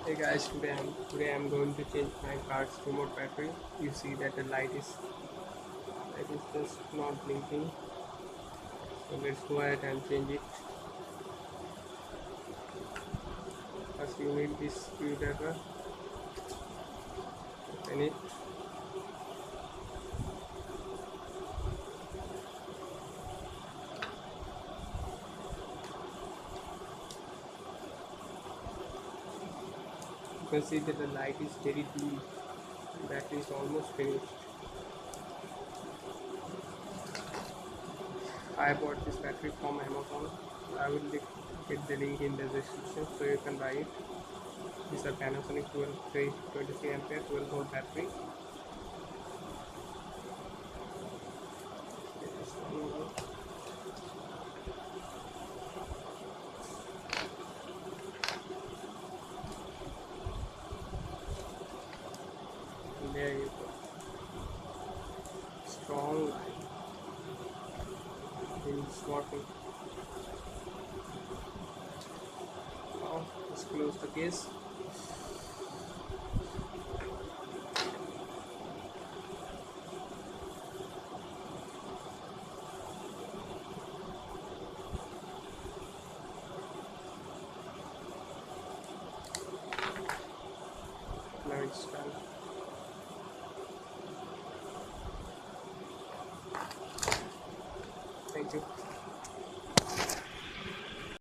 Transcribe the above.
Hey guys, today I'm going to change my car's remote battery. You see that the light is just not blinking. So let's go ahead and change it. First you need this screwdriver. Open it. You can see that the light is very dim. Battery is almost finished. I bought this battery from Amazon. I will get the link in the description so you can buy it. This is a Panasonic 23 ampere 12 volt battery. Just one more. And there you go. Strong light. It's working. Now let's close the case. Now it's done. Thank you.